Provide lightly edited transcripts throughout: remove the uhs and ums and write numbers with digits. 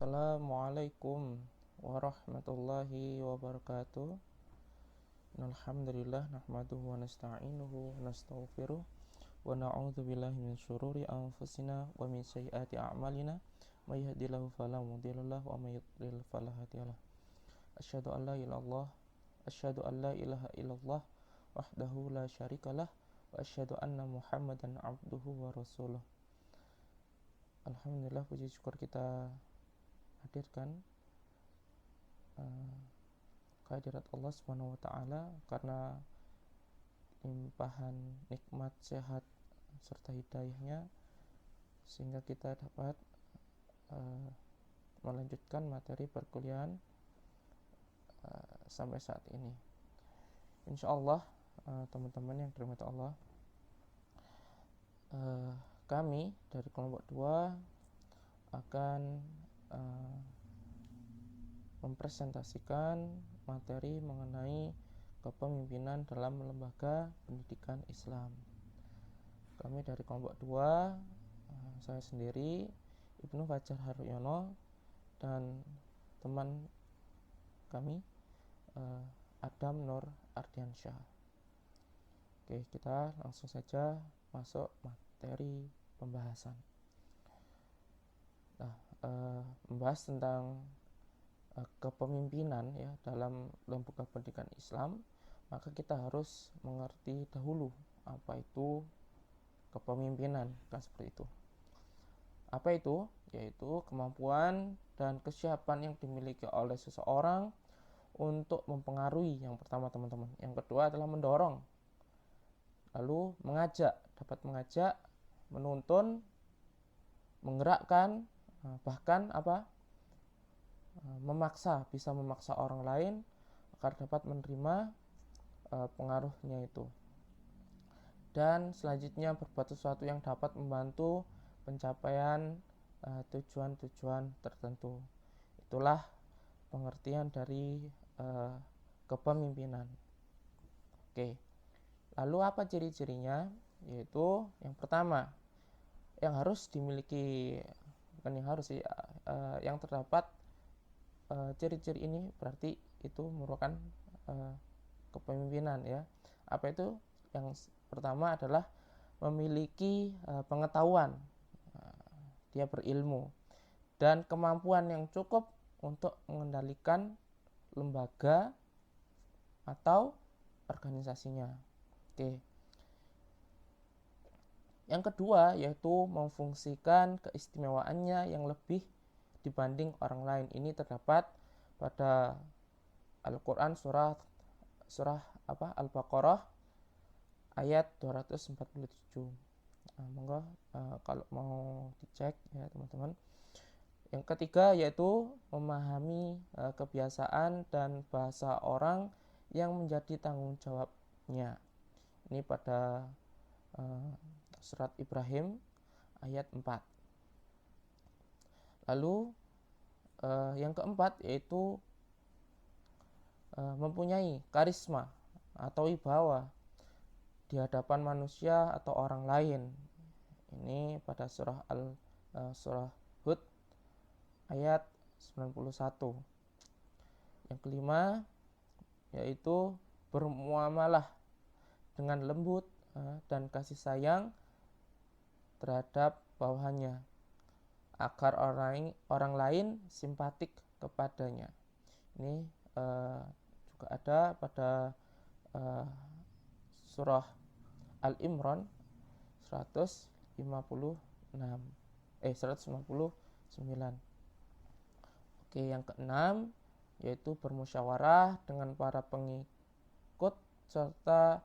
Assalamualaikum warahmatullahi wabarakatuh. Alhamdulillah nahmaduhu wa nasta'inuhu wa nastaghfiruh wa na'udzu billahi min syururi anfusina wa min sayyiati a'malina may yahdihillahu fala mudhillalah wa may yudlil fala hadiyalah. Asyhadu an la ilaha illallah wahdahu la syarikalah wa asyhadu anna Muhammadan abduhu wa rasuluh. Alhamdulillah, puji syukur kita hadirkan kehadirat Allah Subhanahu wa taala karena limpahan nikmat sehat serta hidayahnya sehingga kita dapat melanjutkan materi perkuliahan sampai saat ini. Insyaallah teman-teman yang dirahmati Allah, kami dari kelompok 2 akan mempresentasikan materi mengenai kepemimpinan dalam lembaga pendidikan Islam. Kami dari kelompok 2, saya sendiri Ibnu Fajar Haryono dan teman kami Adam Nur Ardiansyah. Oke, kita langsung saja masuk materi pembahasan. Membahas tentang kepemimpinan ya dalam lembaga pendidikan Islam, maka kita harus mengerti dahulu apa itu kepemimpinan, kan seperti itu. Apa itu? Yaitu kemampuan dan kesiapan yang dimiliki oleh seseorang untuk mempengaruhi, yang pertama teman-teman. Yang kedua adalah mendorong, lalu dapat mengajak, menuntun, menggerakkan, bahkan bisa memaksa orang lain agar dapat menerima pengaruhnya itu. Dan selanjutnya berbuat sesuatu yang dapat membantu pencapaian tujuan-tujuan tertentu. Itulah pengertian dari kepemimpinan. Oke. Lalu apa ciri-cirinya? Yaitu yang pertama, yang harus dimiliki, yang terdapat ciri-ciri ini berarti itu merupakan kepemimpinan ya. Apa itu? Yang pertama adalah memiliki pengetahuan, dia berilmu dan kemampuan yang cukup untuk mengendalikan lembaga atau organisasinya. Oke. Yang kedua yaitu memfungsikan keistimewaannya yang lebih dibanding orang lain. Ini terdapat pada Al-Quran surah Al-Baqarah ayat 247. Monggo kalau mau dicek ya teman-teman. Yang ketiga yaitu memahami kebiasaan dan bahasa orang yang menjadi tanggung jawabnya. Ini pada surat Ibrahim ayat 4. Lalu yang keempat yaitu mempunyai karisma atau wibawa di hadapan manusia atau orang lain. Ini pada surah Hud ayat 91. Yang kelima yaitu bermuamalah dengan lembut dan kasih sayang terhadap bawahannya agar orang lain simpatik kepadanya. Ini juga ada pada surah Al-Imran 159. Oke, yang keenam yaitu bermusyawarah dengan para pengikut serta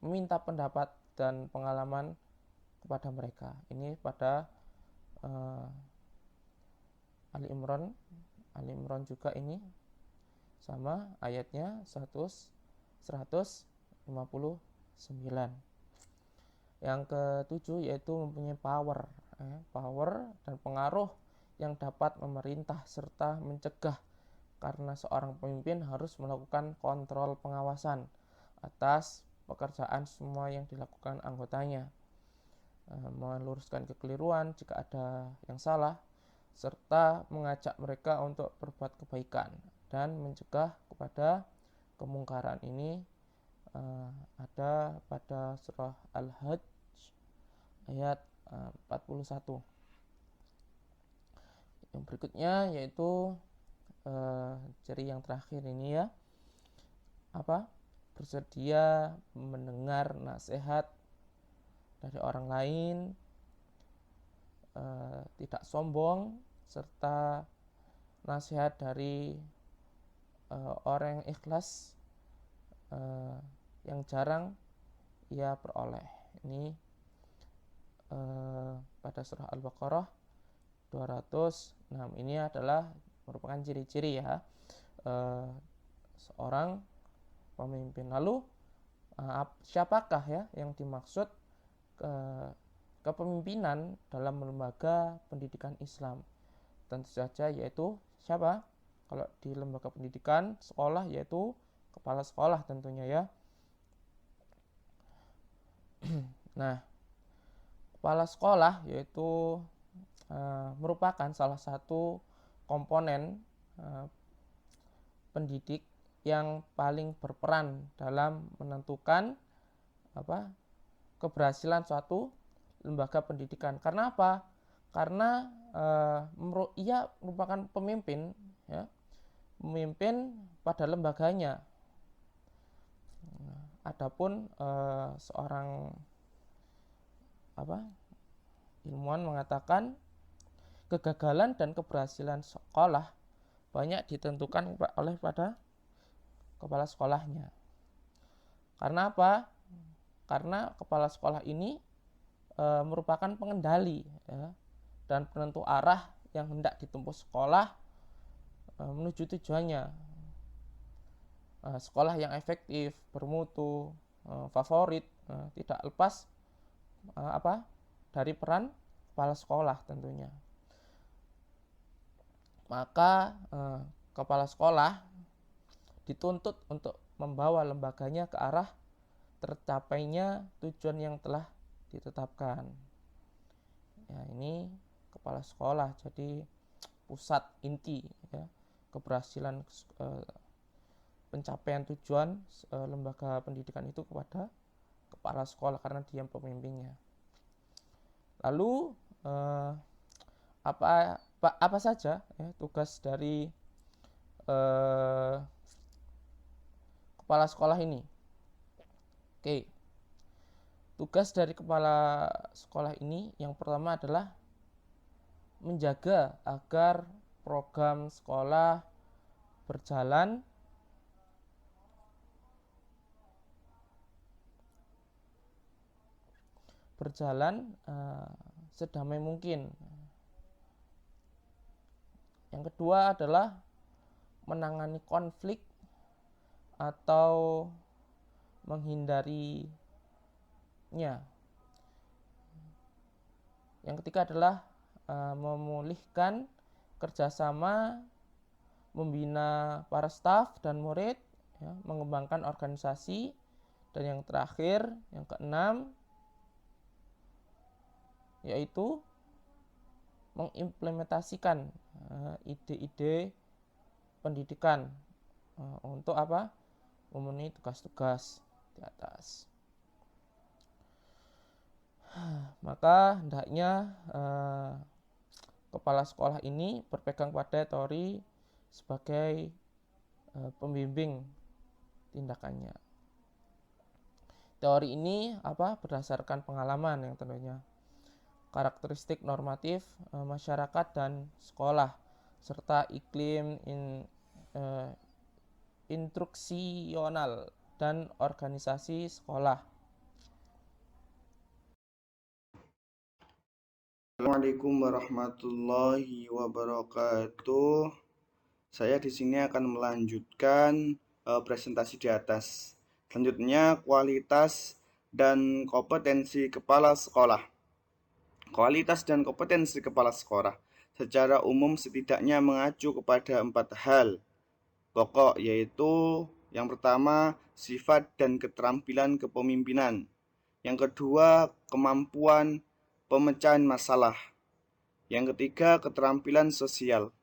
meminta pendapat dan pengalaman kepada mereka. Ini pada Ali Imran juga ini sama ayatnya 159. Yang ketujuh yaitu mempunyai power dan pengaruh yang dapat memerintah serta mencegah, karena seorang pemimpin harus melakukan kontrol pengawasan atas pekerjaan semua yang dilakukan anggotanya, meluruskan kekeliruan jika ada yang salah, serta mengajak mereka untuk berbuat kebaikan dan mencegah kepada kemungkaran. Ini ada pada surah Al-Hajj ayat 41. Yang berikutnya yaitu ciri yang terakhir ini ya, bersedia mendengar nasihat dari orang lain, tidak sombong, serta nasihat dari orang yang ikhlas yang jarang ia peroleh. Ini pada surah Al-Baqarah 206. Ini adalah merupakan ciri-ciri ya seorang pemimpin. Lalu siapakah ya yang dimaksud kepemimpinan dalam lembaga pendidikan Islam? Tentu saja yaitu siapa? Kalau di lembaga pendidikan sekolah yaitu kepala sekolah tentunya ya. Nah, kepala sekolah yaitu merupakan salah satu komponen pendidik yang paling berperan dalam menentukan keberhasilan suatu lembaga pendidikan. Karena apa? Karena ia merupakan pemimpin ya, memimpin pada lembaganya. Adapun seorang ilmuwan mengatakan kegagalan dan keberhasilan sekolah banyak ditentukan oleh pada kepala sekolahnya. Karena apa? Karena kepala sekolah ini merupakan pengendali ya, dan penentu arah yang hendak ditempuh sekolah menuju tujuannya. Sekolah yang efektif, bermutu, favorit, tidak lepas dari peran kepala sekolah tentunya. Maka kepala sekolah dituntut untuk membawa lembaganya ke arah tercapainya tujuan yang telah ditetapkan. Ya, ini kepala sekolah jadi pusat inti ya, keberhasilan pencapaian tujuan lembaga pendidikan itu kepada kepala sekolah karena dia pemimpinnya. Lalu apa saja ya, tugas dari kepala sekolah ini? Oke. Tugas dari kepala sekolah ini yang pertama adalah menjaga agar program sekolah berjalan sedamai mungkin. Yang kedua adalah menangani konflik atau menghindarinya. Yang ketiga adalah memulihkan kerjasama, membina para staf dan murid, ya, mengembangkan organisasi, dan yang terakhir, yang keenam, yaitu mengimplementasikan ide-ide pendidikan untuk memenuhi tugas-tugas di atas. Maka hendaknya kepala sekolah ini berpegang pada teori sebagai pembimbing tindakannya. Teori ini berdasarkan pengalaman yang tentunya karakteristik normatif masyarakat dan sekolah serta iklim instruksional dan organisasi sekolah. Assalamualaikum warahmatullahi wabarakatuh. Saya di sini akan melanjutkan presentasi di atas. Selanjutnya, kualitas dan kompetensi kepala sekolah. Kualitas dan kompetensi kepala sekolah secara umum setidaknya mengacu kepada 4 hal pokok, yaitu yang pertama, sifat dan keterampilan kepemimpinan. Yang kedua, kemampuan pemecahan masalah. Yang ketiga, keterampilan sosial.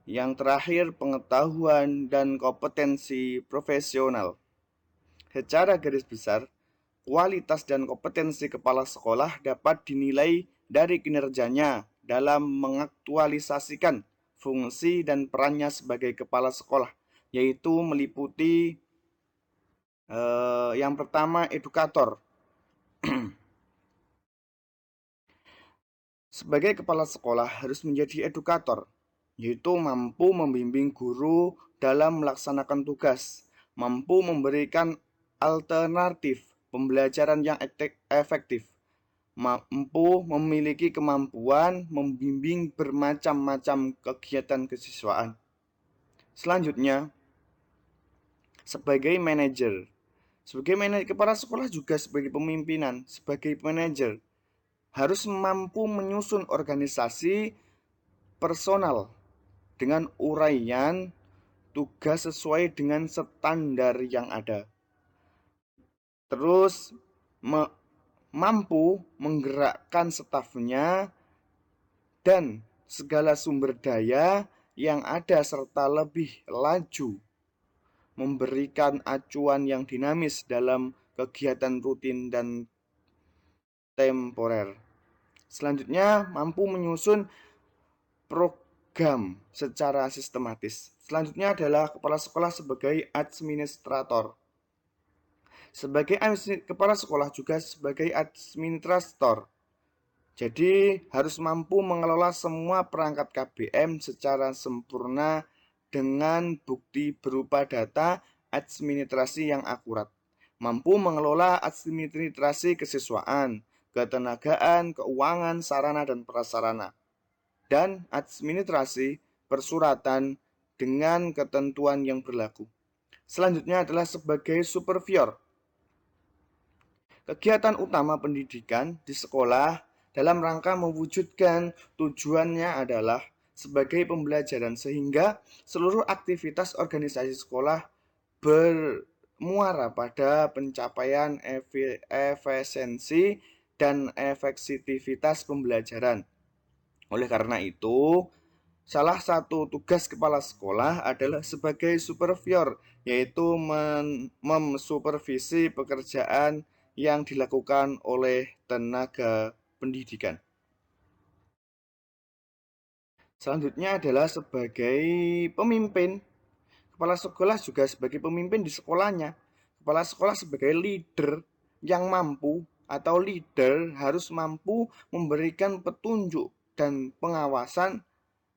Yang terakhir, pengetahuan dan kompetensi profesional. Secara garis besar, kualitas dan kompetensi kepala sekolah dapat dinilai dari kinerjanya dalam mengaktualisasikan fungsi dan perannya sebagai kepala sekolah, yaitu meliputi yang pertama, edukator. Sebagai kepala sekolah harus menjadi edukator, yaitu mampu membimbing guru dalam melaksanakan tugas, mampu memberikan alternatif pembelajaran yang efektif, mampu memiliki kemampuan membimbing bermacam-macam kegiatan kesiswaan. Selanjutnya, sebagai manajer. Kepala sekolah juga sebagai pemimpinan, sebagai manajer, harus mampu menyusun organisasi personal dengan uraian tugas sesuai dengan standar yang ada. Terus mampu menggerakkan stafnya dan segala sumber daya yang ada serta lebih laju, memberikan acuan yang dinamis dalam kegiatan rutin dan temporer. Selanjutnya, mampu menyusun program secara sistematis. Selanjutnya adalah kepala sekolah sebagai administrator. Sebagai kepala sekolah juga sebagai administrator. Jadi harus mampu mengelola semua perangkat KBM secara sempurna dengan bukti berupa data administrasi yang akurat. Mampu mengelola administrasi kesiswaan, ketenagaan, keuangan, sarana dan prasarana, dan administrasi persuratan dengan ketentuan yang berlaku. Selanjutnya adalah sebagai supervisor. Kegiatan utama pendidikan di sekolah dalam rangka mewujudkan tujuannya adalah sebagai pembelajaran sehingga seluruh aktivitas organisasi sekolah bermuara pada pencapaian efisiensi dan efektivitas pembelajaran. Oleh karena itu, salah satu tugas kepala sekolah adalah sebagai supervisor, yaitu memsupervisi pekerjaan yang dilakukan oleh tenaga pendidikan. Selanjutnya adalah sebagai pemimpin. Kepala sekolah juga sebagai pemimpin di sekolahnya. Kepala sekolah sebagai leader yang mampu atau leader harus mampu memberikan petunjuk dan pengawasan,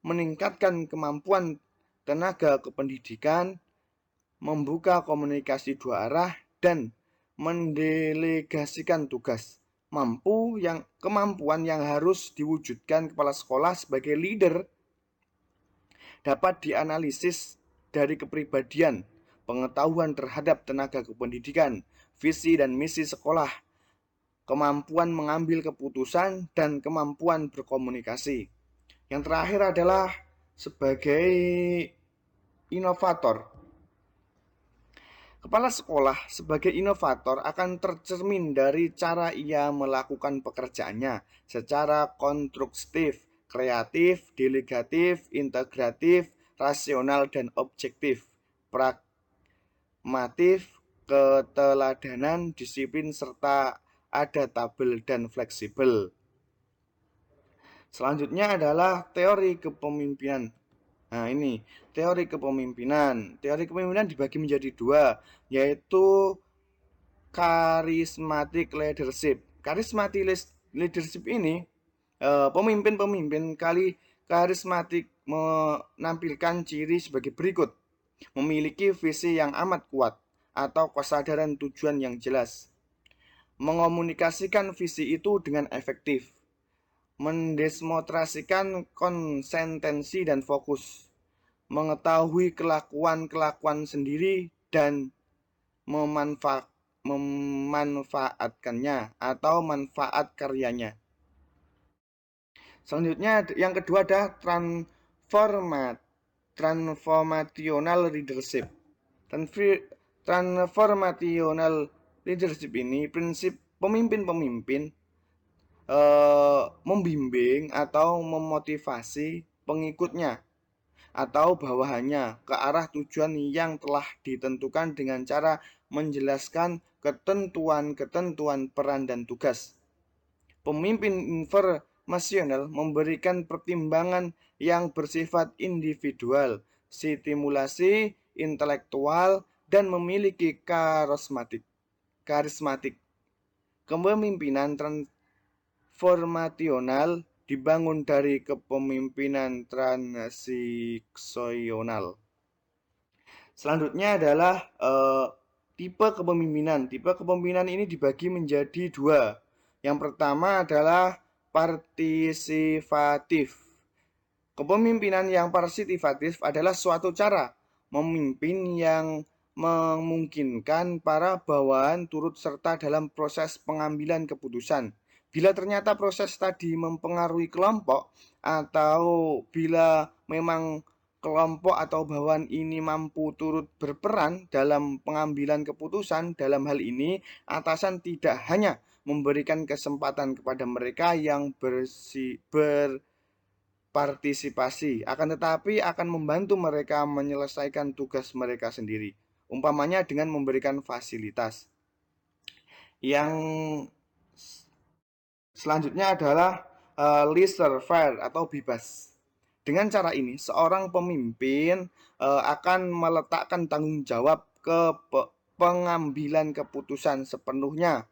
meningkatkan kemampuan tenaga kependidikan, membuka komunikasi dua arah, dan mendelegasikan tugas. Kemampuan yang harus diwujudkan kepala sekolah sebagai leader dapat dianalisis dari kepribadian, pengetahuan terhadap tenaga kependidikan, visi dan misi sekolah, kemampuan mengambil keputusan, dan kemampuan berkomunikasi. Yang terakhir adalah sebagai inovator. Kepala sekolah sebagai inovator akan tercermin dari cara ia melakukan pekerjaannya secara konstruktif, kreatif, delegatif, integratif, rasional, dan objektif, pragmatif, keteladanan, disiplin, serta adaptabel dan fleksibel. Selanjutnya adalah teori kepemimpinan. Nah, ini teori kepemimpinan. Teori kepemimpinan dibagi menjadi dua, yaitu charismatic leadership. Charismatic leadership ini pemimpin-pemimpin karismatik menampilkan ciri sebagai berikut. Memiliki visi yang amat kuat atau kesadaran tujuan yang jelas. Mengomunikasikan visi itu dengan efektif. Mendemonstrasikan konsistensi dan fokus, mengetahui kelakuan sendiri dan memanfaatkannya atau manfaat karyanya. Selanjutnya yang kedua adalah transformational leadership. Transformational leadership ini prinsip pemimpin-pemimpin membimbing atau memotivasi pengikutnya atau bawahannya ke arah tujuan yang telah ditentukan dengan cara menjelaskan ketentuan-ketentuan peran dan tugas. Pemimpin informasional memberikan pertimbangan yang bersifat individual, stimulasi intelektual, dan memiliki karismatik. Kepemimpinan transformasional dibangun dari kepemimpinan transisional. Selanjutnya adalah tipe kepemimpinan. Tipe kepemimpinan ini dibagi menjadi dua. Yang pertama adalah partisipatif. Kepemimpinan yang partisipatif adalah suatu cara memimpin yang memungkinkan para bawahan turut serta dalam proses pengambilan keputusan. Bila ternyata proses tadi mempengaruhi kelompok atau bila memang kelompok atau bawahan ini mampu turut berperan dalam pengambilan keputusan, dalam hal ini atasan tidak hanya memberikan kesempatan kepada mereka yang berpartisipasi, akan tetapi akan membantu mereka menyelesaikan tugas mereka sendiri. Umpamanya dengan memberikan fasilitas. Yang selanjutnya adalah laissez-faire atau bebas. Dengan cara ini, seorang pemimpin akan meletakkan tanggung jawab ke pengambilan keputusan sepenuhnya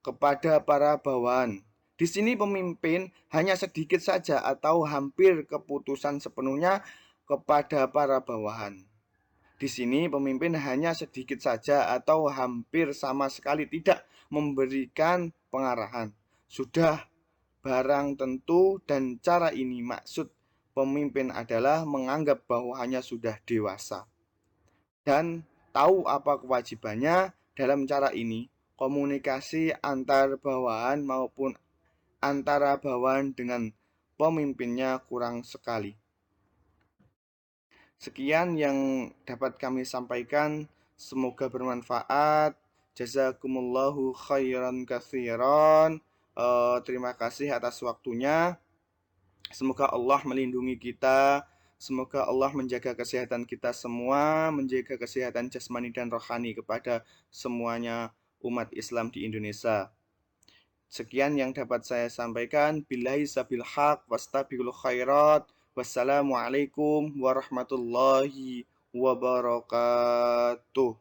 kepada para bawahan. Di sini pemimpin hanya sedikit saja atau hampir keputusan sepenuhnya kepada para bawahan. Di sini pemimpin hanya sedikit saja atau hampir sama sekali tidak memberikan pengarahan. Sudah barang tentu dan cara ini maksud pemimpin adalah menganggap bawahannya sudah dewasa dan tahu apa kewajibannya. Dalam cara ini, komunikasi antar bawahan maupun antara bawahan dengan pemimpinnya kurang sekali. Sekian yang dapat kami sampaikan, semoga bermanfaat. Jazakumullahu khairan katsiran. Terima kasih atas waktunya. Semoga Allah melindungi kita. Semoga Allah menjaga kesehatan kita semua, menjaga kesehatan jasmani dan rohani kepada semuanya umat Islam di Indonesia. Sekian yang dapat saya sampaikan. Billahi sabil haq, wastabiqul khairat. Wassalamualaikum warahmatullahi wabarakatuh.